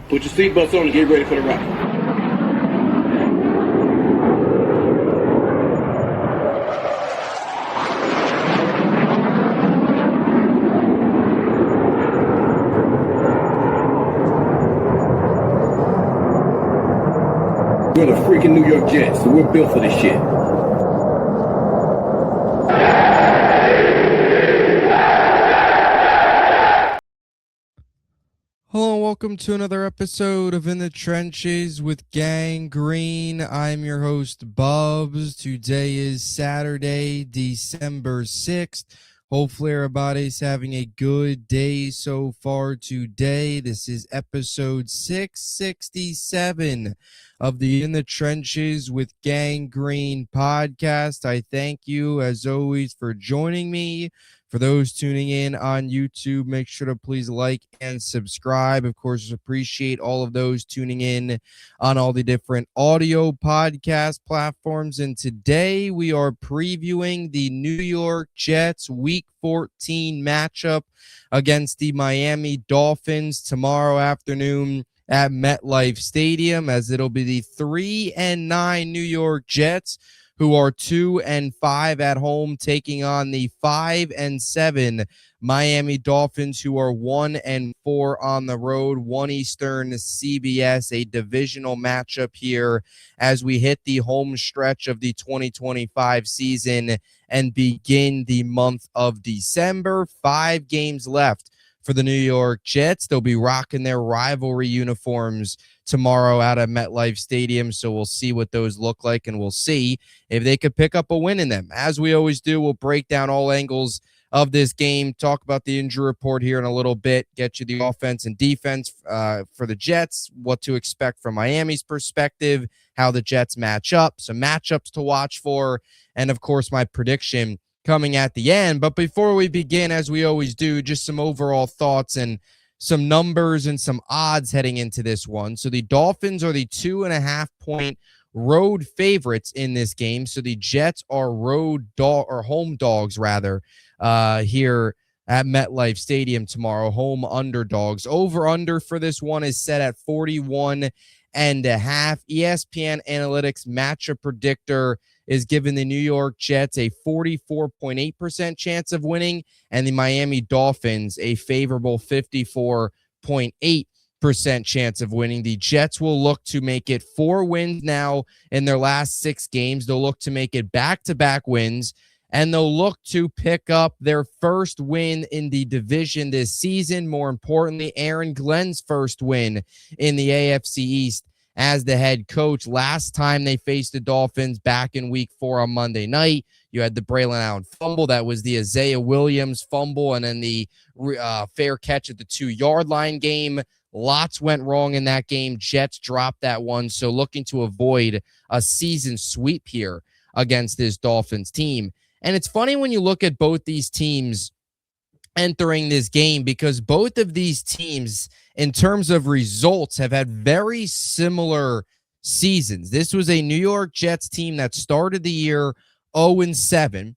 Put your seatbelts on and get ready for the ride. We're the freaking New York Jets, so we're built for this shit. Hello and welcome to another episode of In the Trenches with Gang Green. I'm your host, Bubbs. Today is Saturday, December 6th. Hopefully everybody's having a good day so far today. This is episode 667 of the In the Trenches with Gang Green podcast. I thank you, as always, for joining me. For those tuning in on YouTube, make sure to please like and subscribe. Of course, appreciate all of those tuning in on all the different audio podcast platforms. And today we are previewing the New York Jets Week 14 matchup against the Miami Dolphins tomorrow afternoon at MetLife Stadium, as it'll be the 3-9 New York Jets, who are 2-5 at home, taking on the 5-7 Miami Dolphins, who are 1-4 on the road. 1 Eastern, CBS, a divisional matchup here as we hit the home stretch of the 2025 season and begin the month of December. 5 games left for the New York Jets. They'll be rocking their rivalry uniforms tomorrow out at MetLife Stadium, so we'll see what those look like, and we'll see if they could pick up a win in them. As we always do, we'll break down all angles of this game, talk about the injury report here in a little bit, get you the offense and defense for the Jets, what to expect from Miami's perspective, how the Jets match up, some matchups to watch for, and of course my prediction coming at the end. But before we begin, as we always do, just some overall thoughts and some numbers and some odds heading into this one. So the Dolphins are the 2.5-point road favorites in this game. So the Jets are home dogs rather here at MetLife Stadium tomorrow, home underdogs. Over under for this one is set at 41.5. ESPN Analytics matchup predictor is giving the New York Jets a 44.8% chance of winning, and the Miami Dolphins a favorable 54.8% chance of winning. The Jets will look to make it 4 wins now in their last 6 games. They'll look to make it back-to-back wins, and they'll look to pick up their first win in the division this season. More importantly, Aaron Glenn's first win in the AFC East as the head coach. Last time they faced the Dolphins back in week 4 on Monday night, you had the Braylon Allen fumble. That was the Isaiah Williams fumble, and then the fair catch at the 2-yard line game. Lots went wrong in that game. Jets dropped that one, so looking to avoid a season sweep here against this Dolphins team. And it's funny when you look at both these teams entering this game, because both of these teams, in terms of results, have had very similar seasons. This was a New York Jets team that started the year 0-7.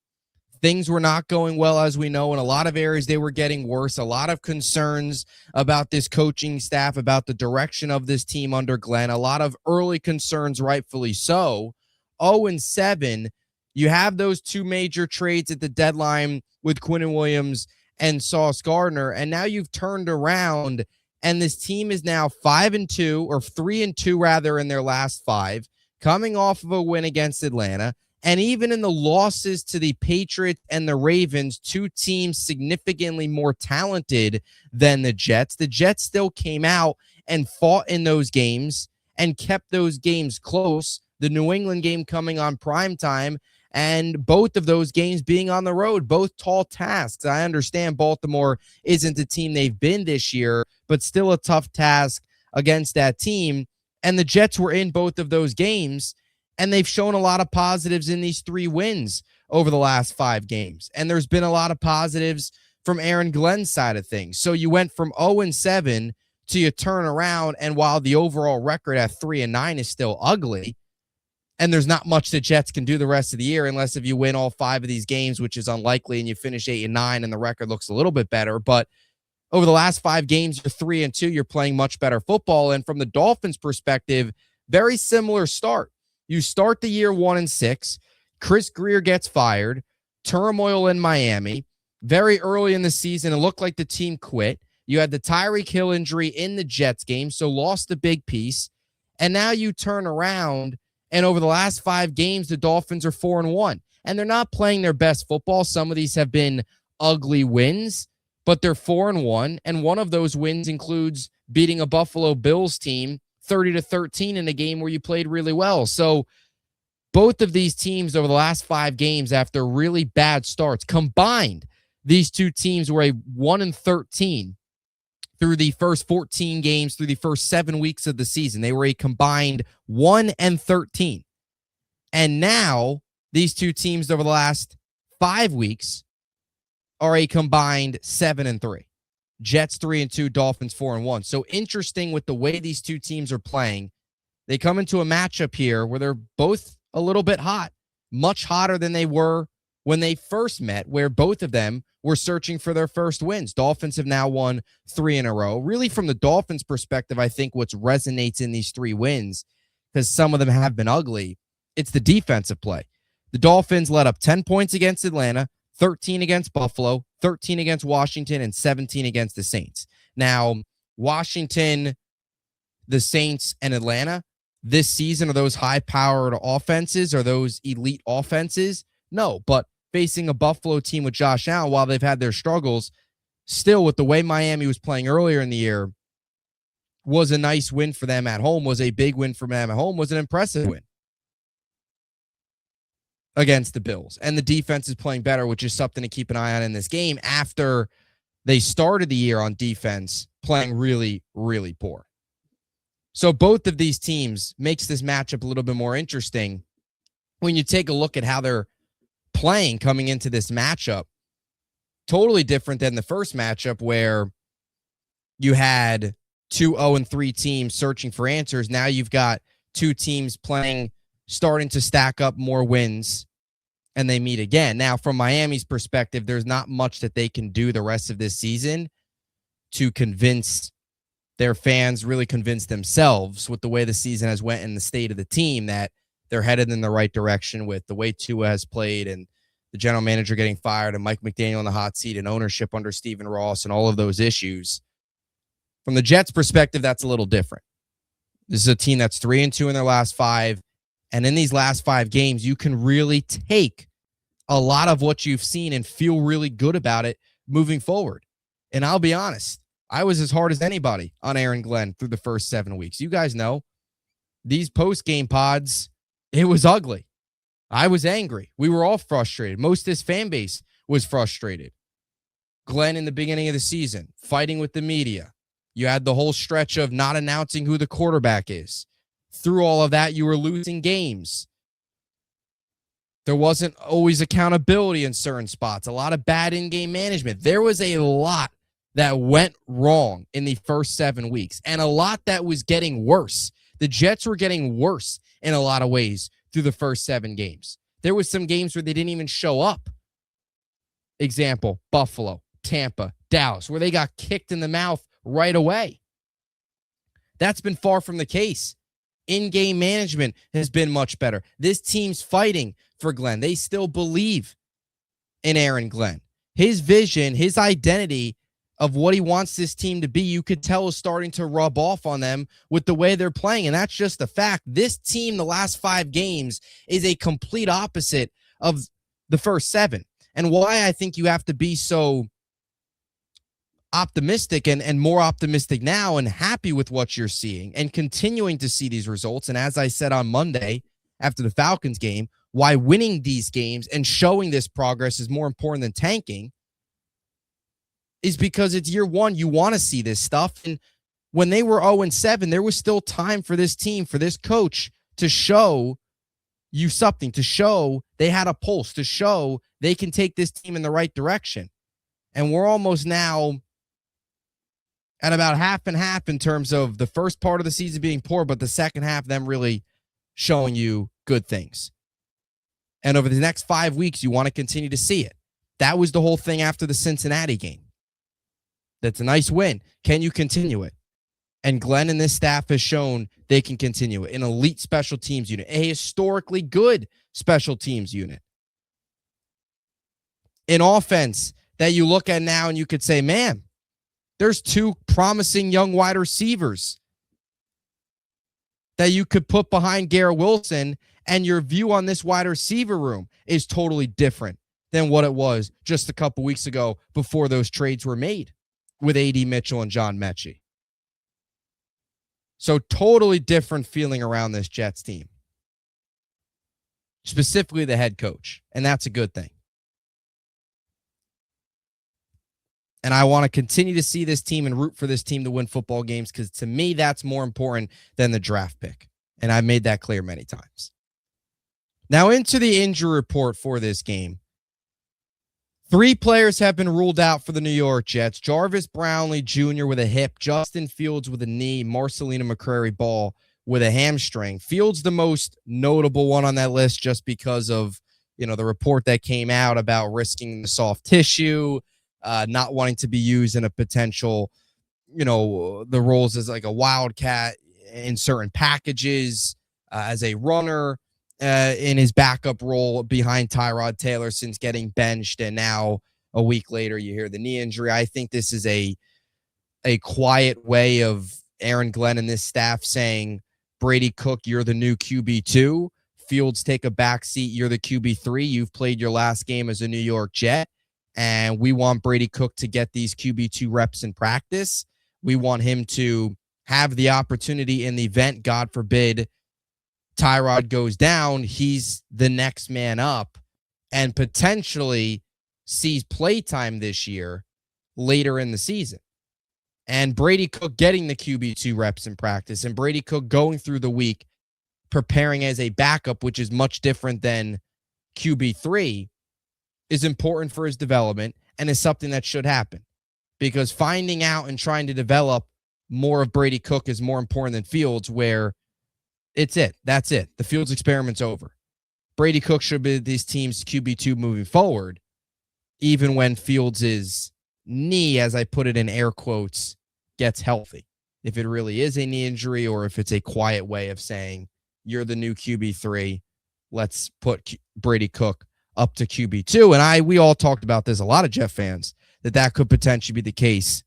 Things were not going well, as we know. In a lot of areas, they were getting worse. A lot of concerns about this coaching staff, about the direction of this team under Glenn. A lot of early concerns, rightfully so. 0-7, you have those 2 major trades at the deadline with Quinnen Williams and Sauce Gardner, and now you've turned around, and this team is now 5-2, or 3-2 rather, in their last 5, coming off of a win against Atlanta. And even in the losses to the Patriots and the Ravens, 2 teams significantly more talented than the Jets still came out and fought in those games and kept those games close. The New England game coming on primetime, and both of those games being on the road, both tall tasks. I understand Baltimore isn't the team they've been this year, but still a tough task against that team. And the Jets were in both of those games, and they've shown a lot of positives in these 3 wins over the last 5 games. And there's been a lot of positives from Aaron Glenn's side of things. So you went from 0-7 to you turn around, and while the overall record at 3-9 is still ugly, and there's not much the Jets can do the rest of the year unless if you win all 5 of these games, which is unlikely, and you finish 8-9 and the record looks a little bit better. But over the last 5 games, you're 3-2. You're playing much better football. And from the Dolphins' perspective, very similar start. You start the year 1-6. Chris Greer gets fired. Turmoil in Miami. Very early in the season, it looked like the team quit. You had the Tyreek Hill injury in the Jets game, so lost a big piece. And now you turn around, and over the last 5 games, the Dolphins are 4-1. And they're not playing their best football. Some of these have been ugly wins, but they're 4-1. And one of those wins includes beating a Buffalo Bills team 30-13 in a game where you played really well. So both of these teams over the last 5 games, after really bad starts, combined, these two teams were a 1-13 through the first 14 games, through the first 7 weeks of the season. They were a combined 1-13. And now these two teams over the last 5 weeks are a combined 7-3. Jets 3-2, Dolphins 4-1. So interesting with the way these two teams are playing. They come into a matchup here where they're both a little bit hot, much hotter than they were when they first met, where both of them were searching for their first wins. Dolphins have now won 3 in a row. Really, from the Dolphins' perspective, I think what resonates in these 3 wins, because some of them have been ugly, it's the defensive play. The Dolphins let up 10 points against Atlanta, 13 against Buffalo, 13 against Washington, and 17 against the Saints. Now, Washington, the Saints, and Atlanta, this season, are those high-powered offenses? Are those elite offenses? No, but facing a Buffalo team with Josh Allen, while they've had their struggles, still with the way Miami was playing earlier in the year, was a nice win for them at home, was a big win for them at home, was an impressive win against the Bills. And the defense is playing better, which is something to keep an eye on in this game after they started the year on defense playing really, really poor. So both of these teams makes this matchup a little bit more interesting when you take a look at how they're playing coming into this matchup. Totally different than the first matchup where you had 2 0-3 teams searching for answers. Now you've got 2 teams playing, starting to stack up more wins, and they meet again. Now, from Miami's perspective, there's not much that they can do the rest of this season to convince their fans, really convince themselves with the way the season has went and the state of the team, that they're headed in the right direction with the way Tua has played and the general manager getting fired and Mike McDaniel in the hot seat and ownership under Stephen Ross and all of those issues. From the Jets' perspective, that's a little different. This is a team that's 3-2 in their last 5. And in these last 5 games, you can really take a lot of what you've seen and feel really good about it moving forward. And I'll be honest, I was as hard as anybody on Aaron Glenn through the first 7 weeks. You guys know these post-game pods, it was ugly. I was angry. We were all frustrated. Most of this fan base was frustrated. Glenn in the beginning of the season, fighting with the media. You had the whole stretch of not announcing who the quarterback is. Through all of that, you were losing games. There wasn't always accountability in certain spots. A lot of bad in-game management. There was a lot that went wrong in the first 7 weeks, and a lot that was getting worse. The Jets were getting worse in a lot of ways through the first 7 games. There was some games where they didn't even show up. Example, Buffalo, Tampa, Dallas, where they got kicked in the mouth right away. That's been far from the case. In-game management has been much better. This team's fighting for Glenn. They still believe in Aaron Glenn. His vision, his identity of what he wants this team to be, you could tell is starting to rub off on them with the way they're playing. And that's just the fact. This team, the last 5 games, is a complete opposite of the first 7. And why I think you have to be so optimistic and more optimistic now and happy with what you're seeing and continuing to see these results. And as I said on Monday after the Falcons game, why winning these games and showing this progress is more important than tanking is because it's year 1. You want to see this stuff. And when they were 0-7, there was still time for this team, for this coach to show you something, to show they had a pulse, to show they can take this team in the right direction. And we're almost now at about half and half in terms of the first part of the season being poor, but the second half, them really showing you good things. And over the next 5 weeks, you want to continue to see it. That was the whole thing after the Cincinnati game. That's a nice win. Can you continue it? And Glenn and this staff has shown they can continue it. An elite special teams unit, a historically good special teams unit. An offense that you look at now and you could say, man, there's two promising young wide receivers that you could put behind Garrett Wilson, and your view on this wide receiver room is totally different than what it was just a couple weeks ago before those trades were made with A.D. Mitchell and John Mechie. So totally different feeling around this Jets team, specifically the head coach, and that's a good thing. And I want to continue to see this team and root for this team to win football games, because to me, that's more important than the draft pick. And I've made that clear many times. Now into the injury report for this game. 3 players have been ruled out for the New York Jets. Jarvis Brownlee Jr. with a hip, Justin Fields with a knee, Marcelino McCrary-Ball with a hamstring. Fields the most notable one on that list just because of, the report that came out about risking the soft tissue, not wanting to be used in a potential, the roles as like a wildcat in certain packages, as a runner, in his backup role behind Tyrod Taylor since getting benched. And now a week later, you hear the knee injury. I think this is a quiet way of Aaron Glenn and this staff saying, Brady Cook, you're the new QB2. Fields, take a back seat. You're the QB3. You've played your last game as a New York Jet. And we want Brady Cook to get these QB2 reps in practice. We want him to have the opportunity in the event, God forbid, Tyrod goes down, he's the next man up and potentially sees playtime this year later in the season. And Brady Cook getting the QB2 reps in practice, and Brady Cook going through the week preparing as a backup, which is much different than QB3, is important for his development and is something that should happen, because finding out and trying to develop more of Brady Cook is more important than Fields, where that's it. The Fields experiment's over. Brady Cook should be this team's QB2 moving forward, even when Fields' knee, as I put it in air quotes, gets healthy. If it really is a knee injury, or if it's a quiet way of saying, you're the new QB3, let's put Brady Cook up to QB2. And we all talked about this, a lot of Jet fans, that could potentially be the case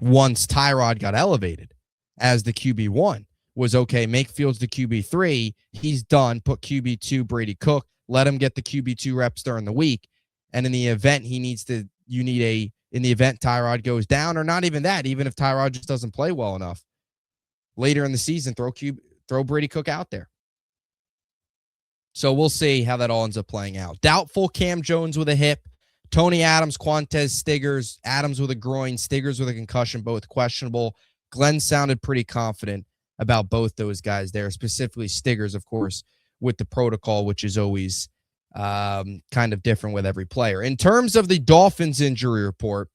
once Tyrod got elevated as the QB1. Was okay, make Fields the QB3, he's done, put QB2 Brady Cook, let him get the QB2 reps during the week, and in the event in the event Tyrod goes down, or not even that, even if Tyrod just doesn't play well enough, later in the season, throw Brady Cook out there. So we'll see how that all ends up playing out. Doubtful Cam Jones with a hip, Tony Adams, Quantez Stiggers, Adams with a groin, Stiggers with a concussion, both questionable. Glenn sounded pretty confident about both those guys there, specifically Stiggers, of course, with the protocol, which is always kind of different with every player. In terms of the Dolphins injury report,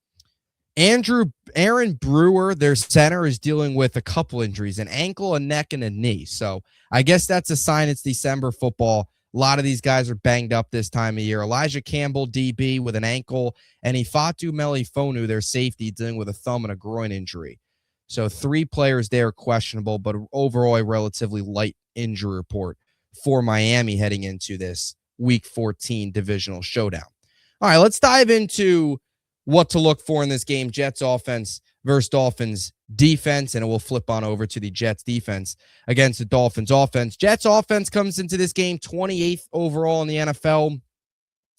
Aaron Brewer, their center, is dealing with a couple injuries, an ankle, a neck, and a knee. So I guess that's a sign it's December football. A lot of these guys are banged up this time of year. Elijah Campbell, DB, with an ankle, and Ifeatu Melifonwu, their safety, dealing with a thumb and a groin injury. So 3 players there questionable, but overall a relatively light injury report for Miami heading into this Week 14 divisional showdown. All right, let's dive into what to look for in this game. Jets offense versus Dolphins defense, and we'll flip on over to the Jets defense against the Dolphins offense. Jets offense comes into this game 28th overall in the NFL,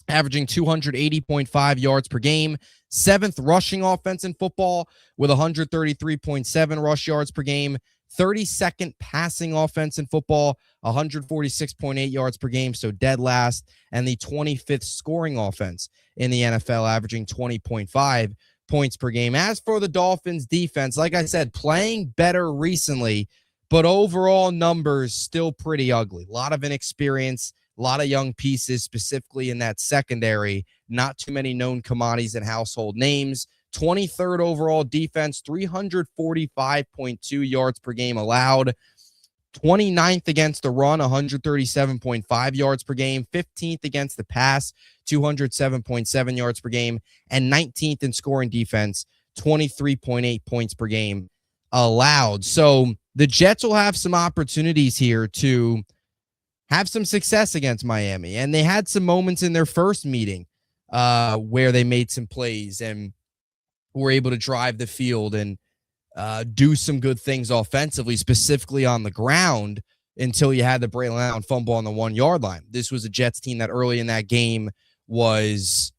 averaging 280.5 yards per game. 7th rushing offense in football with 133.7 rush yards per game. 32nd passing offense in football, 146.8 yards per game, so dead last. And the 25th scoring offense in the NFL, averaging 20.5 points per game. As for the Dolphins defense, like I said, playing better recently, but overall numbers still pretty ugly. A lot of inexperience, a lot of young pieces, specifically in that secondary. Not too many known commodities and household names. 23rd overall defense, 345.2 yards per game allowed. 29th against the run, 137.5 yards per game. 15th against the pass, 207.7 yards per game. And 19th in scoring defense, 23.8 points per game allowed. So the Jets will have some opportunities here to have some success against Miami. And they had some moments in their first meeting where they made some plays and were able to drive the field and do some good things offensively, specifically on the ground, until you had the Braylon Allen fumble on the 1 yard line. This was a Jets team that early in that game was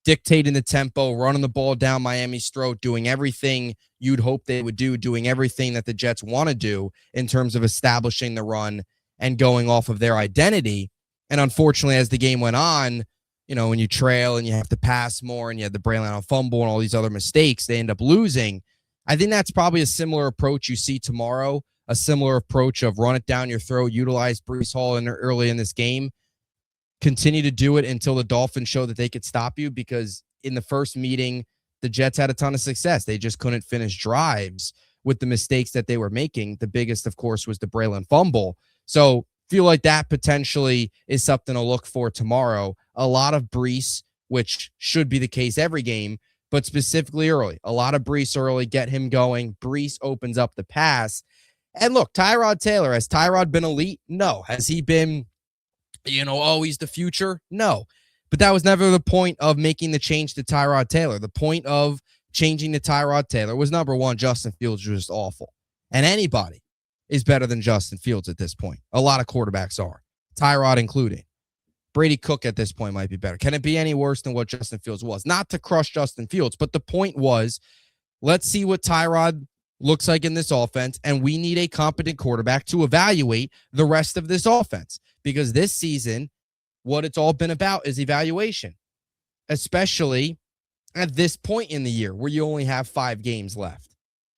dictating the tempo, running the ball down Miami's throat, doing everything you'd hope they would do, doing everything that the Jets want to do in terms of establishing the run and going off of their identity. And unfortunately, as the game went on, when you trail and you have to pass more and you had the Braylon Allen fumble and all these other mistakes, they end up losing. I think that's probably a similar approach you see tomorrow, a similar approach of run it down your throat, utilize Breece Hall early in this game, continue to do it until the Dolphins show that they could stop you, because in the first meeting, the Jets had a ton of success. They just couldn't finish drives with the mistakes that they were making. The biggest, of course, was the Braylon fumble. So feel like that potentially is something to look for tomorrow. A lot of Breece, which should be the case every game, but specifically early. A lot of Breece early, get him going. Breece opens up the pass. And look, Tyrod Taylor, has Tyrod been elite? No. Has he been, always the future? No. But that was never the point of making the change to Tyrod Taylor. The point of changing to Tyrod Taylor was, number one, Justin Fields was just awful. And anybody is better than Justin Fields at this point. A lot of quarterbacks are, Tyrod including. Brady Cook at this point might be better. Can it be any worse than what Justin Fields was? Not to crush Justin Fields, but the point was, let's see what Tyrod looks like in this offense, and we need a competent quarterback to evaluate the rest of this offense. Because this season, what it's all been about is evaluation, especially at this point in the year where you only have 5 games left.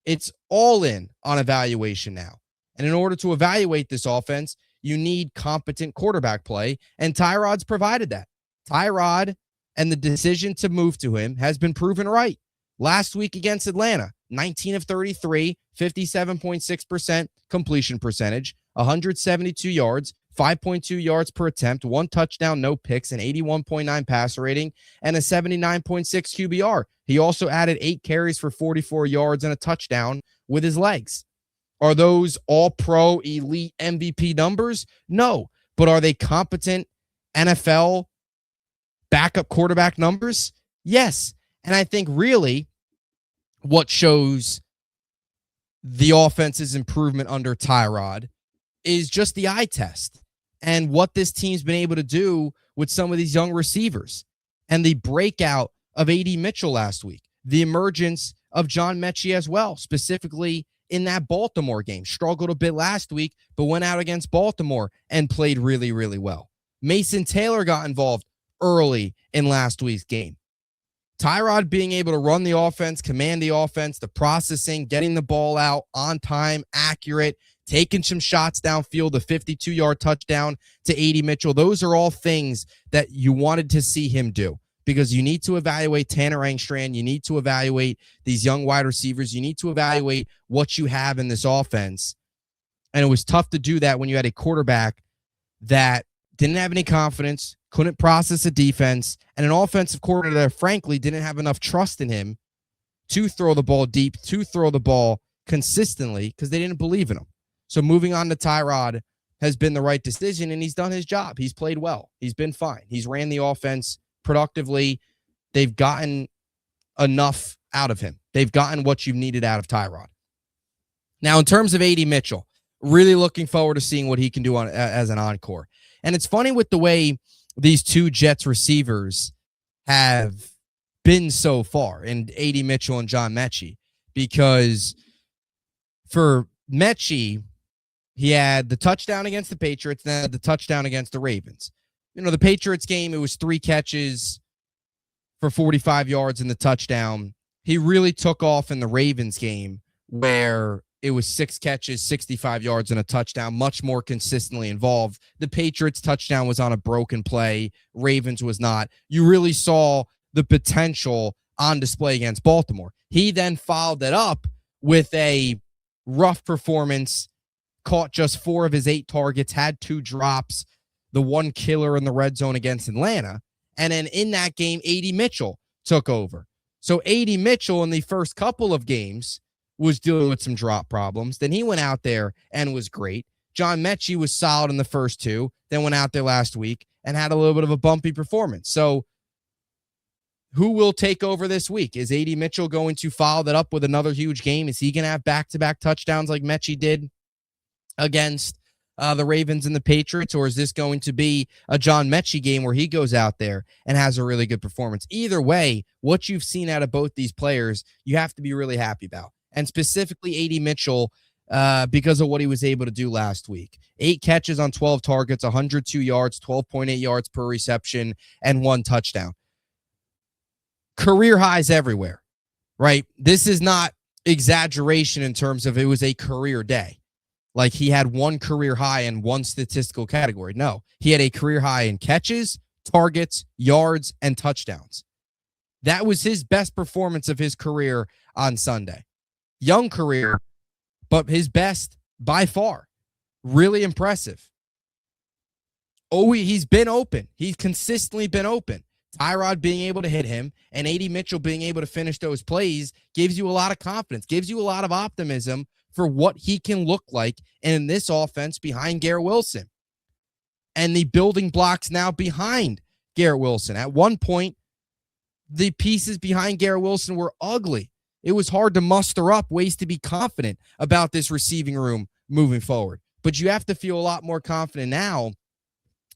It's all in on evaluation now. And in order to evaluate this offense, you need competent quarterback play, and Tyrod's provided that. Tyrod and the decision to move to him has been proven right. Last week against Atlanta, 19 of 33, 57.6% completion percentage, 172 yards, 5.2 yards per attempt, 1 touchdown, no picks, an 81.9 passer rating, and a 79.6 QBR. He also added 8 carries for 44 yards and a touchdown with his legs. Are those all-pro, elite MVP numbers? No. But are they competent NFL backup quarterback numbers? Yes. And I think really what shows the offense's improvement under Tyrod is just the eye test and what this team's been able to do with some of these young receivers and the breakout of A.D. Mitchell last week, the emergence of John Mechie as well, specifically in that Baltimore game. Struggled a bit last week, but went out against Baltimore and played really, really well. Mason Taylor got involved early in last week's game. Tyrod being able to run the offense, command the offense, the processing, getting the ball out on time, accurate, taking some shots downfield, the 52-yard touchdown to A.D. Mitchell. Those are all things that you wanted to see him do, because you need to evaluate Tanner Engstrand. You need to evaluate these young wide receivers. You need to evaluate what you have in this offense. And it was tough to do that when you had a quarterback that didn't have any confidence, couldn't process a defense, and an offensive coordinator that, frankly, didn't have enough trust in him to throw the ball deep, to throw the ball consistently, because they didn't believe in him. So moving on to Tyrod has been the right decision, and he's done his job. He's played well. He's been fine. He's ran the offense productively. They've gotten enough out of him. They've gotten what you've needed out of Tyrod. Now, in terms of A.D. Mitchell, really looking forward to seeing what he can do as an encore. And it's funny with the way these two Jets receivers have been so far, and A.D. Mitchell and John Mechie, because for Mechie, he had the touchdown against the Patriots, then the touchdown against the Ravens. The Patriots game, it was 3 catches for 45 yards in the touchdown. He really took off in the Ravens game, where it was 6 catches, 65 yards, and a touchdown, much more consistently involved. The Patriots touchdown was on a broken play. Ravens was not. You really saw the potential on display against Baltimore. He then followed that up with a rough performance, caught just 4 of his 8 targets, had 2 drops, the 1 killer in the red zone against Atlanta. And then in that game, A.D. Mitchell took over. So A.D. Mitchell in the first couple of games was dealing with some drop problems. Then he went out there and was great. John Mechie was solid in the first two, then went out there last week and had a little bit of a bumpy performance. So who will take over this week? Is A.D. Mitchell going to follow that up with another huge game? Is he going to have back-to-back touchdowns like Mechie did against the Ravens and the Patriots? Or is this going to be a John Mechie game where he goes out there and has a really good performance? Either way, what you've seen out of both these players, you have to be really happy about. And specifically A.D. Mitchell, because of what he was able to do last week. 8 catches on 12 targets, 102 yards, 12.8 yards per reception, and 1 touchdown. Career highs everywhere, right? This is not exaggeration in terms of it was a career day. Like he had 1 career high in 1 statistical category. No, he had a career high in catches, targets, yards, and touchdowns. That was his best performance of his career on Sunday. Young career, but his best by far. Really impressive. Oh, he's been open. He's consistently been open. Tyrod being able to hit him and A.D. Mitchell being able to finish those plays gives you a lot of confidence, gives you a lot of optimism for what he can look like in this offense behind Garrett Wilson. And the building blocks now behind Garrett Wilson. At one point, the pieces behind Garrett Wilson were ugly. It was hard to muster up ways to be confident about this receiving room moving forward. But you have to feel a lot more confident now,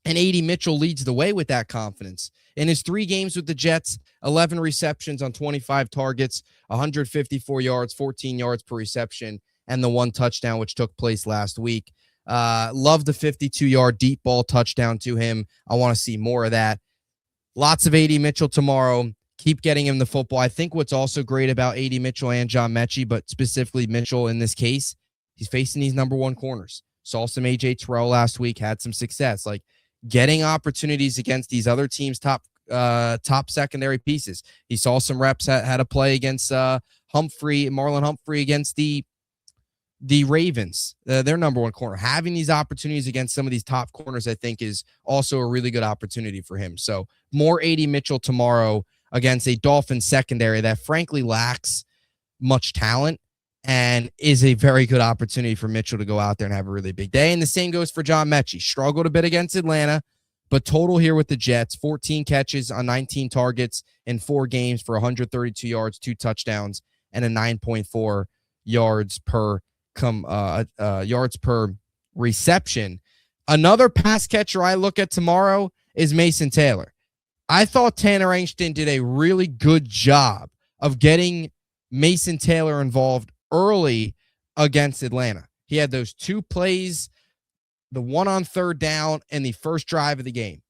and A.D. Mitchell leads the way with that confidence. In his 3 games with the Jets, 11 receptions on 25 targets, 154 yards, 14 yards per reception, and the 1 touchdown, which took place last week. Love the 52-yard deep ball touchdown to him. I want to see more of that. Lots of A.D. Mitchell tomorrow. Keep getting him the football. I think what's also great about A.D. Mitchell and John Mechie, but specifically Mitchell in this case, he's facing these number 1 corners. Saw some A.J. Terrell last week, had some success. Like getting opportunities against these other teams' top secondary pieces. He saw some reps, had a play against Marlon Humphrey against the Ravens, their number 1 corner. Having these opportunities against some of these top corners, I think, is also a really good opportunity for him. So more A.D. Mitchell tomorrow against a Dolphins secondary that frankly lacks much talent and is a very good opportunity for Mitchell to go out there and have a really big day. And the same goes for John Mechie. Struggled a bit against Atlanta, but total here with the Jets, 14 catches on 19 targets in 4 games for 132 yards, 2 touchdowns, and a 9.4 yards per reception. Another pass catcher I look at tomorrow is Mason Taylor. I thought Tanner Angston did a really good job of getting Mason Taylor involved early against Atlanta. He had those 2 plays, the 1 on 3rd down and the first drive of the game.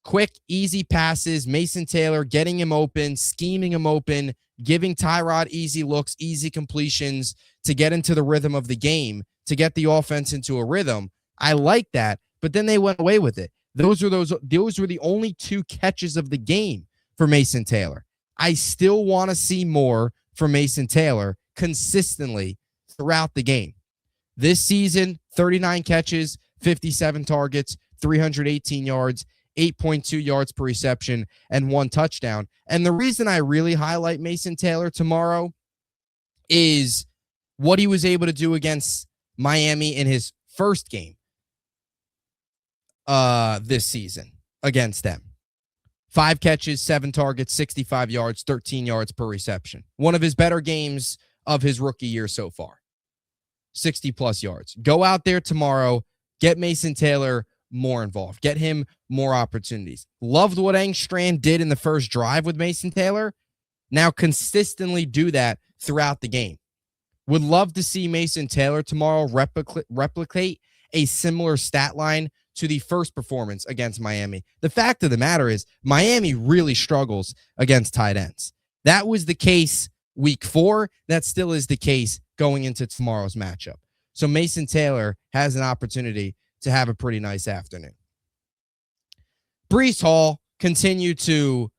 Quick, easy passes, Mason Taylor getting him open, scheming him open, giving Tyrod easy looks, easy completions to get into the rhythm of the game, to get the offense into a rhythm. I like that, but then they went away with it. Those were the only 2 catches of the game for Mason Taylor. I still want to see more from Mason Taylor consistently throughout the game. This season, 39 catches, 57 targets, 318 yards, 8.2 yards per reception, and 1 touchdown. And the reason I really highlight Mason Taylor tomorrow is what he was able to do against Miami in his first game this season against them. 5 catches, 7 targets, 65 yards, 13 yards per reception. One of his better games of his rookie year so far. 60-plus yards. Go out there tomorrow, get Mason Taylor more involved. Get him more opportunities. Loved what Engstrand did in the first drive with Mason Taylor. Now consistently do that throughout the game. Would love to see Mason Taylor tomorrow replicate a similar stat line to the first performance against Miami. The fact of the matter is Miami really struggles against tight ends. That was the case week 4. That still is the case going into tomorrow's matchup. So Mason Taylor has an opportunity to have a pretty nice afternoon. Breece Hall continued to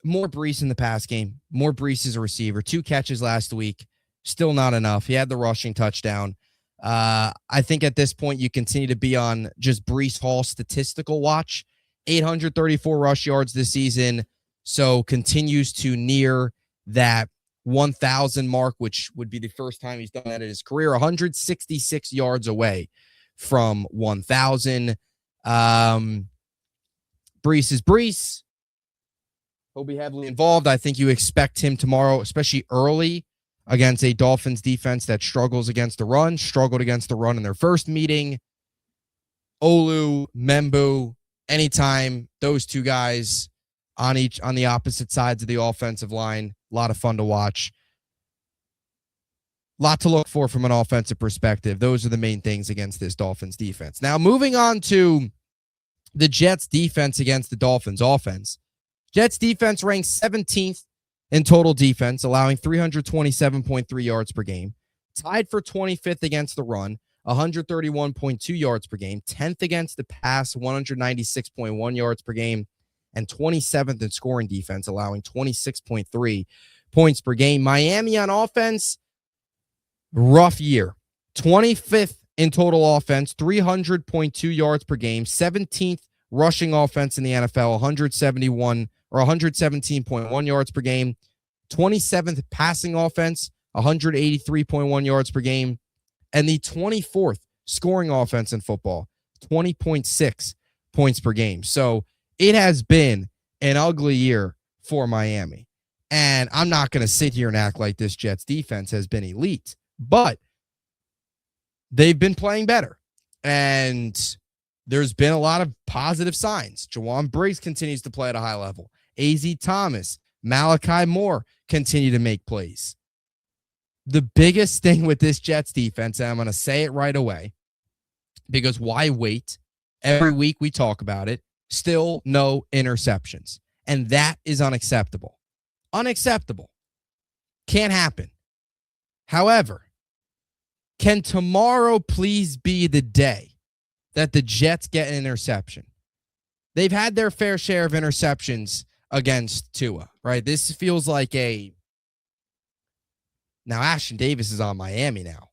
more Breece in the pass game, more Breece as a receiver. 2 catches last week, still not enough. He had the rushing touchdown. I think at this point you continue to be on just Breece Hall statistical watch. 834 rush yards this season, so continues to near that 1,000 mark, which would be the first time he's done that in his career. 166 yards away from 1,000. Brees is Brees. He'll be heavily involved. I think you expect him tomorrow, especially early, against a Dolphins defense that struggles against the run, struggled against the run in their first meeting. Olu, Membu, anytime those two guys on the opposite sides of the offensive line, a lot of fun to watch. A lot to look for from an offensive perspective. Those are the main things against this Dolphins defense. Now, moving on to the Jets defense against the Dolphins offense. Jets defense ranks 17th in total defense, allowing 327.3 yards per game. Tied for 25th against the run, 131.2 yards per game. 10th against the pass, 196.1 yards per game. And 27th in scoring defense, allowing 26.3 points per game. Miami on offense, rough year. 25th in total offense, 300.2 yards per game. 17th rushing offense in the NFL, 117.1 yards per game. 27th passing offense, 183.1 yards per game. And the 24th scoring offense in football, 20.6 points per game. So it has been an ugly year for Miami. And I'm not going to sit here and act like this Jets defense has been elite, but they've been playing better. And there's been a lot of positive signs. Jawan Briggs continues to play at a high level. A.Z. Thomas, Malachi Moore continue to make plays. The biggest thing with this Jets defense, and I'm going to say it right away, because why wait? Every week we talk about it. Still no interceptions. And that is unacceptable. Unacceptable. Can't happen. However, can tomorrow please be the day that the Jets get an interception? They've had their fair share of interceptions against Tua, right? This feels like now Ashton Davis is on Miami now,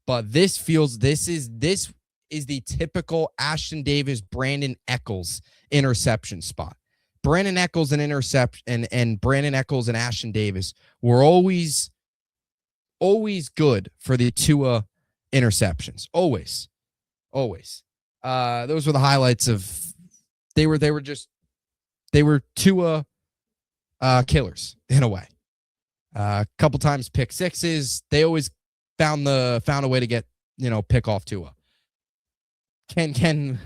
but this is the typical Ashton Davis, Brandon Echols interception spot. Brandon Echols and interception and Brandon Echols and Ashton Davis were always good for the Tua interceptions. Always. Those were the highlights of they were Tua killers in a way. A couple times pick sixes. They always found a way to get, pick off Tua. Can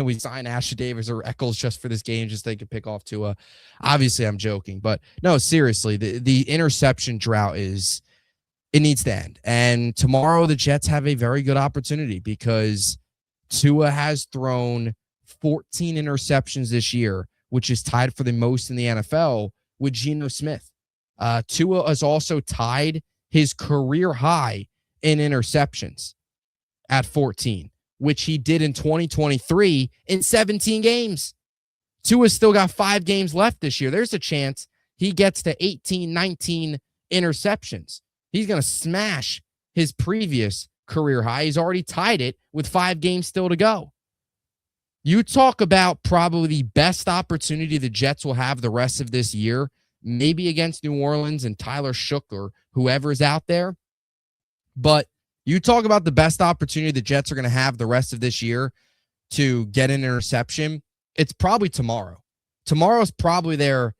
we sign Ashton Davis or Echols just for this game, just so they could pick off Tua? Obviously, I'm joking, but no, seriously, the interception drought it needs to end. And tomorrow, the Jets have a very good opportunity because Tua has thrown 14 interceptions this year, which is tied for the most in the NFL with Geno Smith. Tua has also tied his career high in interceptions at 14, which he did in 2023 in 17 games. Tua's still got 5 games left this year. There's a chance he gets to 18, 19 interceptions. He's going to smash his previous career high. He's already tied it with 5 games still to go. You talk about probably the best opportunity the Jets will have the rest of this year, maybe against New Orleans and Tyler Shook or whoever's out there. But you talk about the best opportunity the Jets are going to have the rest of this year to get an interception. It's probably tomorrow. Tomorrow's probably their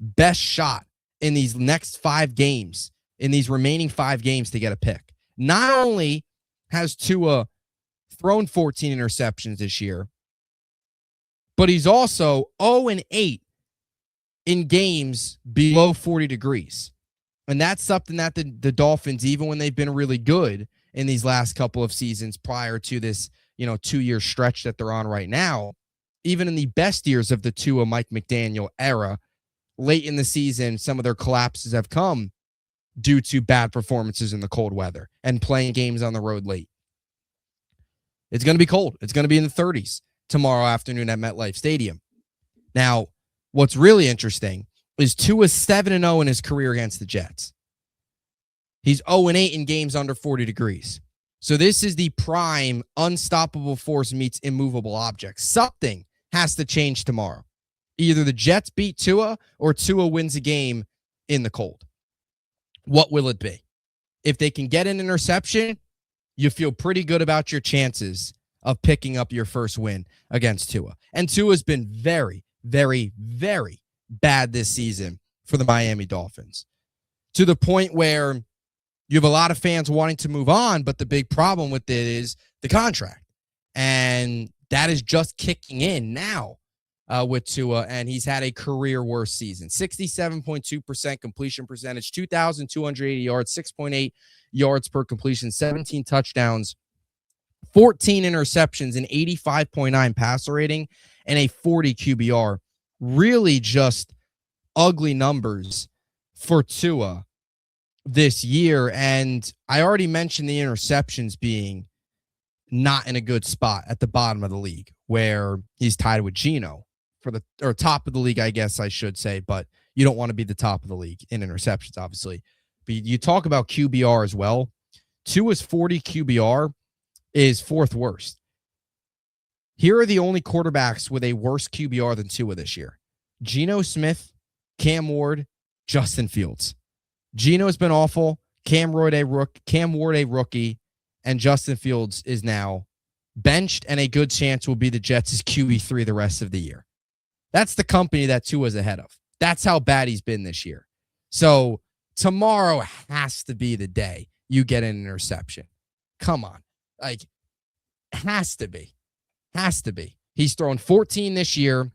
best shot in these next 5 games, in these remaining 5 games to get a pick. Not only has Tua thrown 14 interceptions this year, but he's also 0-8 in games below 40 degrees. And that's something that the Dolphins, even when they've been really good in these last couple of seasons prior to this, 2-year stretch that they're on right now, even in the best years of the Tua Mike McDaniel era, late in the season, some of their collapses have come due to bad performances in the cold weather and playing games on the road late. It's going to be cold. It's going to be in the 30s tomorrow afternoon at MetLife Stadium. Now, what's really interesting is Tua's 7-0 in his career against the Jets. He's 0-8 in games under 40 degrees. So this is the prime unstoppable force meets immovable object. Something has to change tomorrow. Either the Jets beat Tua or Tua wins a game in the cold. What will it be? If they can get an interception, you feel pretty good about your chances of picking up your first win against Tua. And Tua's been very, very, very bad this season for the Miami Dolphins, to the point where you have a lot of fans wanting to move on, but the big problem with it is the contract. And that is just kicking in now with Tua, and he's had a career worst season. 67.2% completion percentage, 2,280 yards, 6.8 yards per completion, 17 touchdowns, 14 interceptions, an 85.9 passer rating, and a 40 QBR. Really just ugly numbers for Tua this year. And I already mentioned the interceptions being not in a good spot at the bottom of the league, where he's tied with Geno for the, or top of the league, I guess I should say, but you don't want to be the top of the league in interceptions, obviously. But you talk about QBR as well. Tua's 40 QBR is fourth worst. Here are the only quarterbacks with a worse QBR than Tua this year: Geno Smith, Cam Ward, Justin Fields. Geno's been awful. Cam Ward a rookie, and Justin Fields is now benched, and a good chance will be the Jets' QB3 the rest of the year. That's the company that Tua's ahead of. That's how bad he's been this year. So tomorrow has to be the day you get an interception. Come on. Like, has to be. Has to be. He's thrown 14 this year.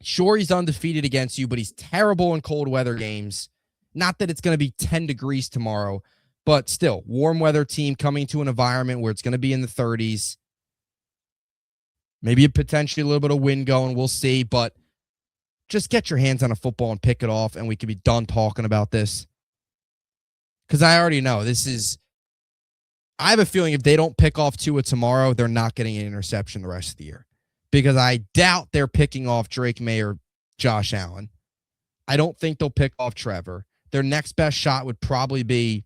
Sure, he's undefeated against you, but he's terrible in cold weather games. Not that it's going to be 10 degrees tomorrow, but still, warm weather team coming to an environment where it's going to be in the 30s. Maybe potentially a little bit of wind going. We'll see, but just get your hands on a football and pick it off, and we can be done talking about this. Because I already know I have a feeling if they don't pick off Tua tomorrow, they're not getting an interception the rest of the year. Because I doubt they're picking off Drake May or Josh Allen. I don't think they'll pick off Trevor. Their next best shot would probably be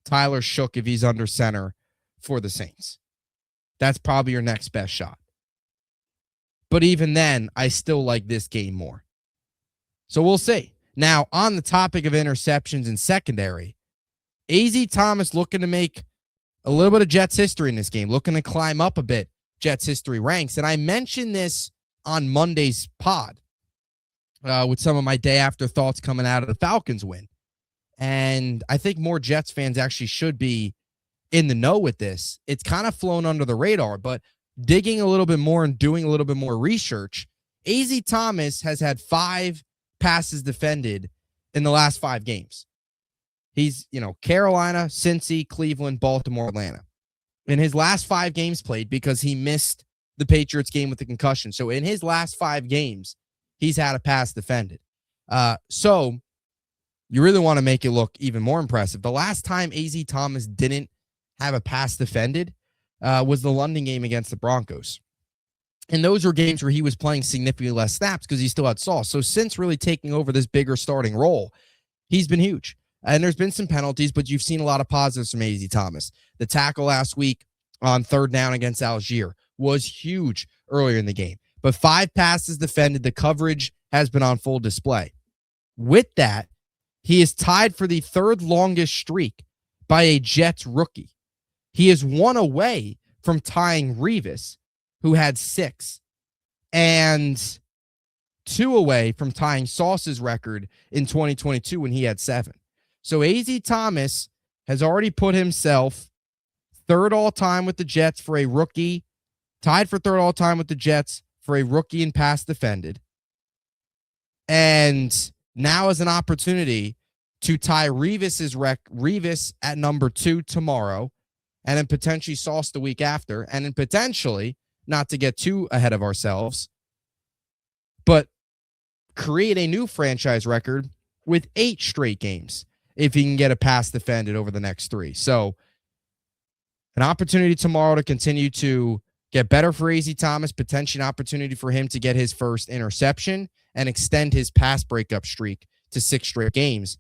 Tyler Shook if he's under center for the Saints. That's probably your next best shot. But even then, I still like this game more. So we'll see. Now, on the topic of interceptions and secondary, AZ Thomas looking to make a little bit of Jets history in this game, looking to climb up a bit Jets history ranks. And I mentioned this on Monday's pod with some of my day after thoughts coming out of the Falcons win. And I think more Jets fans actually should be in the know with this. It's kind of flown under the radar, but digging a little bit more and doing a little bit more research, AZ Thomas has had 5 passes defended in the last 5 games. He's, Carolina, Cincy, Cleveland, Baltimore, Atlanta. In his last 5 games played, because he missed the Patriots game with the concussion. So in his last 5 games, he's had a pass defended. So you really want to make it look even more impressive. The last time AZ Thomas didn't have a pass defended was the London game against the Broncos. And those were games where he was playing significantly less snaps because he still had Sauce. So since really taking over this bigger starting role, he's been huge. And there's been some penalties, but you've seen a lot of positives from AZ Thomas. The tackle last week on 3rd down against Algier was huge earlier in the game. But 5 passes defended. The coverage has been on full display. With that, he is tied for the 3rd longest streak by a Jets rookie. He is 1 away from tying Revis, who had 6, and 2 away from tying Sauce's record in 2022 when he had 7. So AZ Thomas has already put himself 3rd all-time with the Jets for a rookie, tied for 3rd all-time with the Jets for a rookie in pass defended, and now is an opportunity to tie Revis at number 2 tomorrow, and then potentially Sauce the week after, and then potentially, not to get too ahead of ourselves, but create a new franchise record with 8 straight games if he can get a pass defended over the next 3. So an opportunity tomorrow to continue to get better for AZ Thomas, potentially an opportunity for him to get his first interception and extend his pass breakup streak to 6 straight games.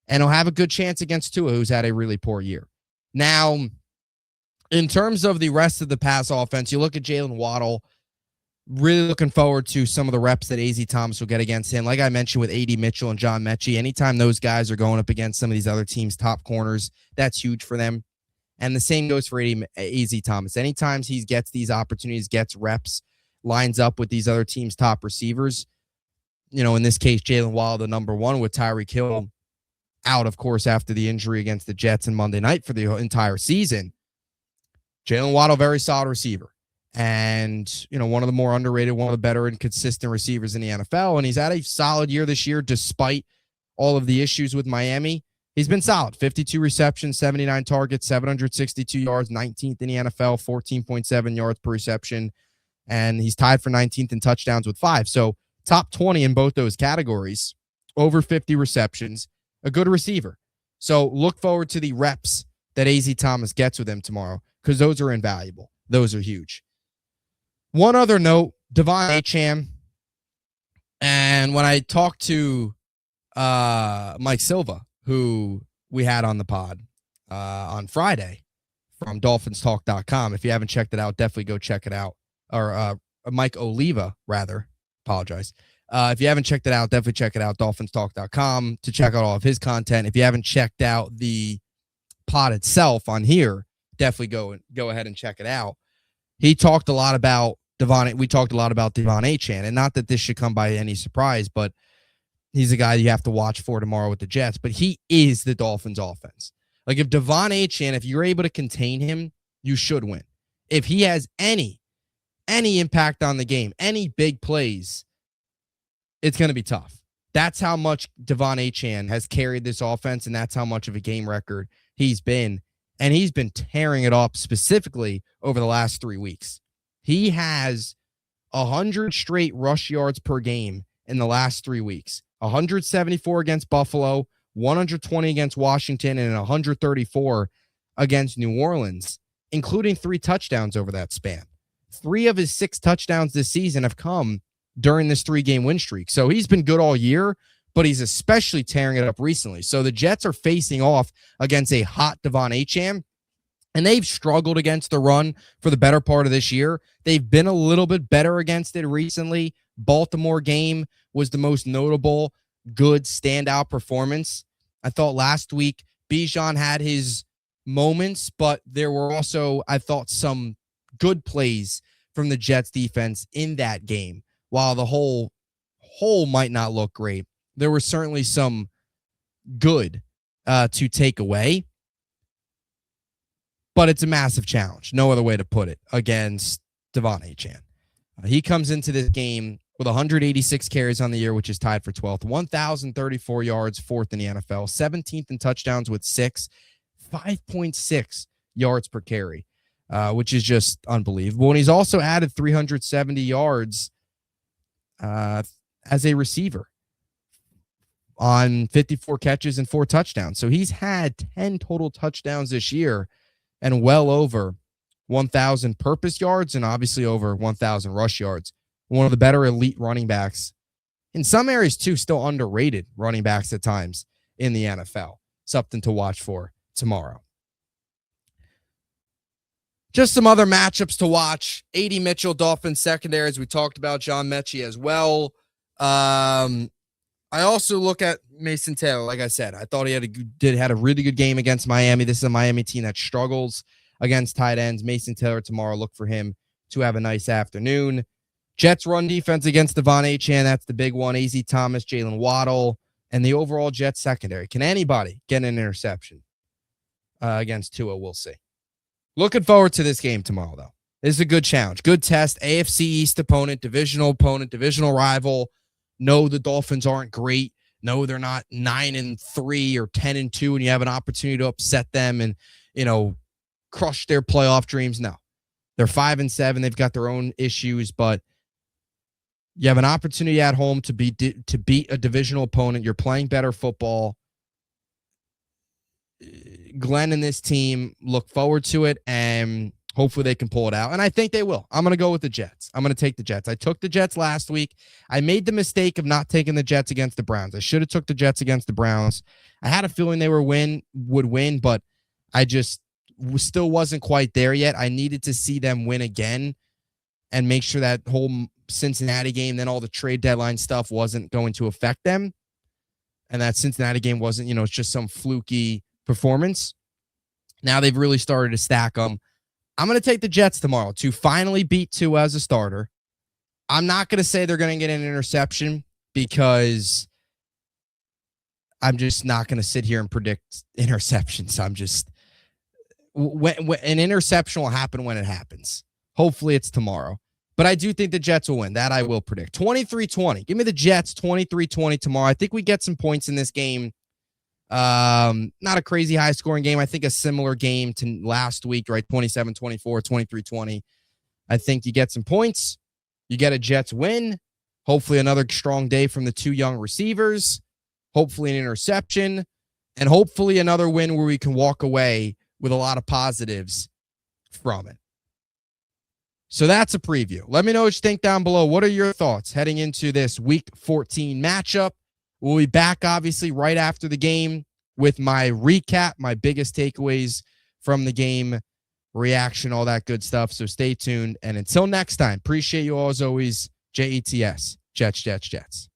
And he'll have a good chance against Tua, who's had a really poor year. Now, in terms of the rest of the pass offense, you look at Jalen Waddle. Really looking forward to some of the reps that AZ Thomas will get against him. Like I mentioned with AD Mitchell and John Mechie, anytime those guys are going up against some of these other teams' top corners, that's huge for them. And the same goes for AZ Thomas. Anytime he gets these opportunities, gets reps, lines up with these other teams' top receivers, in this case, Jalen Waddle, the number one, with Tyreek Hill out, of course, after the injury against the Jets on Monday night for the entire season. Jalen Waddle, very solid receiver. And, one of the more underrated, one of the better and consistent receivers in the NFL. And he's had a solid year this year, despite all of the issues with Miami. He's been solid. 52 receptions, 79 targets, 762 yards, 19th in the NFL, 14.7 yards per reception. And he's tied for 19th in touchdowns with 5. So top 20 in both those categories, over 50 receptions, a good receiver. So look forward to the reps that AZ Thomas gets with him tomorrow, because those are invaluable. Those are huge. One other note, Devon Achane. And when I talked to Mike Silva, who we had on the pod on Friday from DolphinsTalk.com. If you haven't checked it out, definitely go check it out. Or Mike Oliva, rather. Apologize. If you haven't checked it out, definitely check it out, DolphinsTalk.com, to check out all of his content. If you haven't checked out the pod itself on here, definitely go ahead and check it out. He talked a lot about we talked a lot about Devon Achane, and not that this should come by any surprise, but he's a guy you have to watch for tomorrow with the Jets. But he is the Dolphins' offense. Like, if Devon Achane, if you're able to contain him, you should win. If he has any impact on the game, any big plays, it's going to be tough. That's how much Devon Achane has carried this offense, and that's how much of a game record he's been. And he's been tearing it up specifically over the last 3 weeks. He has 100 straight rush yards per game in the last 3 weeks. 174 against Buffalo, 120 against Washington, and 134 against New Orleans, including 3 touchdowns over that span. 3 of his 6 touchdowns this season have come during this 3-game win streak. So he's been good all year, but he's especially tearing it up recently. So the Jets are facing off against a hot Devon Achane, and they've struggled against the run for the better part of this year. They've been a little bit better against it recently. Baltimore game was the most notable good standout performance. I thought last week Bijan had his moments, but there were also, I thought, some good plays from the Jets defense in that game. While the whole might not look great, there were certainly some good to take away. But it's a massive challenge, no other way to put it, against Devon Achane. He comes into this game with 186 carries on the year, which is tied for 12th, 1,034 yards, 4th in the NFL, 17th in touchdowns with 6, 5.6 yards per carry, which is just unbelievable. And he's also added 370 yards as a receiver on 54 catches and 4 touchdowns. So he's had 10 total touchdowns this year and well over 1,000 purpose yards and obviously over 1,000 rush yards. One of the better elite running backs. In some areas, too, still underrated running backs at times in the NFL. Something to watch for tomorrow. Just some other matchups to watch. AD Mitchell, Dolphins secondary, as we talked about, John Mechie as well. I also look at Mason Taylor. Like I said, I thought he had a really good game against Miami. This is a Miami team that struggles against tight ends. Mason Taylor tomorrow, look for him to have a nice afternoon. Jets run defense against Devon Achane. That's the big one. AZ Thomas, Jalen Waddle, and the overall Jets secondary. Can anybody get an interception against Tua? We'll see. Looking forward to this game tomorrow, though. This is a good challenge. Good test. AFC East opponent, divisional rival. No, the Dolphins aren't great. No, they're not 9-3 or 10-2, and you have an opportunity to upset them and, crush their playoff dreams. No, they're 5-7. They've got their own issues, but you have an opportunity at home to beat a divisional opponent. You're playing better football. Glenn and this team look forward to it, and hopefully they can pull it out. And I think they will. I'm going to go with the Jets. I'm going to take the Jets. I took the Jets last week. I made the mistake of not taking the Jets against the Browns. I should have took the Jets against the Browns. I had a feeling they would win, but I just still wasn't quite there yet. I needed to see them win again and make sure that whole Cincinnati game, then all the trade deadline stuff wasn't going to affect them. And that Cincinnati game wasn't, it's just some fluky performance. Now they've really started to stack them. I'm going to take the Jets tomorrow to finally beat Tua as a starter. I'm not going to say they're going to get an interception because I'm just not going to sit here and predict interceptions. I'm just when an interception will happen when it happens. Hopefully it's tomorrow. But I do think the Jets will win. That I will predict. 23-20. Give me the Jets 23-20 tomorrow. I think we get some points in this game. Not a crazy high scoring game. I think a similar game to last week, right? 27-24, 23-20. I think you get some points. You get a Jets win. Hopefully another strong day from the two young receivers. Hopefully an interception. And hopefully another win where we can walk away with a lot of positives from it. So that's a preview. Let me know what you think down below. What are your thoughts heading into this Week 14 matchup? We'll be back, obviously, right after the game with my recap, my biggest takeaways from the game, reaction, all that good stuff. So stay tuned. And until next time, appreciate you all as always. JETS. Jets, Jets, Jets.